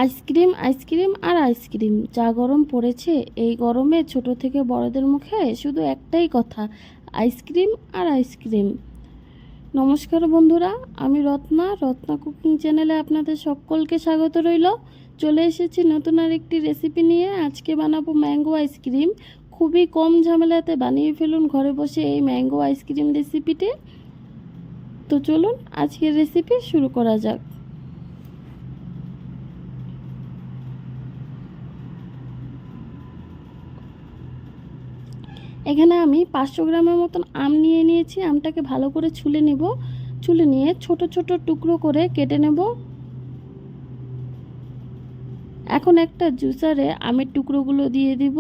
Ice cream ice cream আর ice cream, যা গরম পড়েছে এই গরমে ছোট থেকে বড়দের মুখে শুধু একটাই কথা, আইসক্রিম আর আইসক্রিম। নমস্কার বন্ধুরা, আমি রত্না রত্না কুকিং চ্যানেলে আপনাদের সকলকে স্বাগত রইল। চলে এসেছি নতুন আর একটি রেসিপি নিয়ে। আজকে বানাবো ম্যাঙ্গো আইসক্রিম। খুবই কম ঝামেলাতে বানিয়ে ফেলুন ঘরে বসে এই ম্যাঙ্গো আইসক্রিম রেসিপিটি। তো চলুন আজকের রেসিপি শুরু করা যাক। এখানে আমি 500 গ্রামের মতন আম নিয়ে নিয়েছি। আমটাকে ভালো করে ছুলে নেব। ছুলে নিয়ে ছোট ছোট টুকরো করে কেটে নেব। এখন একটা জুসারে আমের টুকরোগুলো দিয়ে দিব।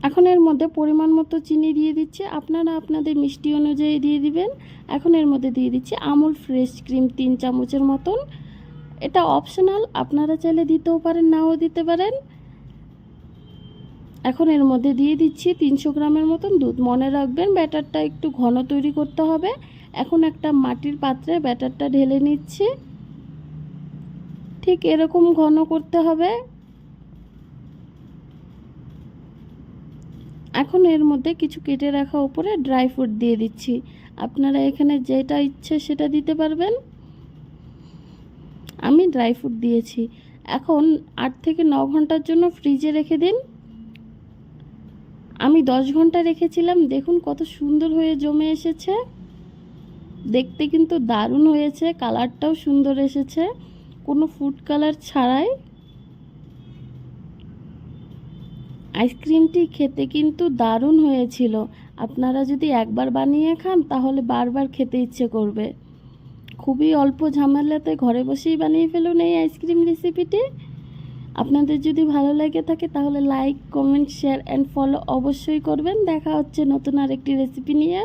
এখন এর মধ্যে পরিমাণ মতো চিনি দিয়ে দিচ্ছি, আপনারা আপনাদের মিষ্টি অনুযায়ী দিয়ে দিবেন। এখন এর মধ্যে দিয়ে দিচ্ছি আমুল ফ্রেশ ক্রিম 3 চামচের মতন। এটা অপশনাল, আপনারা চাইলে দিতেও পারেন, নাও দিতে পারেন। এখন এর মধ্যে দিয়ে দিচ্ছি 300 গ্রামের মতন দুধ। মনে রাখবেন ব্যাটারটা একটু ঘন তৈরি করতে হবে। এখন একটা মাটির পাত্রে ব্যাটারটা ঢেলে নিচ্ছি। ঠিক এরকম ঘন করতে হবে। এখন এর মধ্যে কিছু কেটে রাখা উপরে ড্রাই ফ্রুট দিয়ে দিচ্ছি। আপনারা এখানে যেটা ইচ্ছে সেটা দিতে পারবেন। আমি ড্রাই ফ্রুট দিয়েছি। এখন 8 থেকে 9 ঘন্টার জন্য ফ্রিজে রেখে দিন। আমি 10 ঘন্টা রেখেছিলাম। দেখুন কত সুন্দর হয়ে জমে এসেছে। দেখতে কিন্তু দারুণ হয়েছে, কালারটাও সুন্দর এসেছে, কোনো ফুড কালার ছাড়াই। আইসক্রিমটি খেতে কিন্তু দারুণ হয়েছিল। আপনারা যদি একবার বানিয়ে খান তাহলে বারবার খেতে ইচ্ছে করবে। খুবই অল্প ঝামেলাতে ঘরে বসেই বানিয়ে ফেলুন এই আইসক্রিম রেসিপিটি। আপনাদের যদি ভালো লাগে থাকে তাহলে like, comment, share and follow অবশ্যই করবেন। দেখা হচ্ছে নতুন আরেকটি রেসিপি নিয়ে।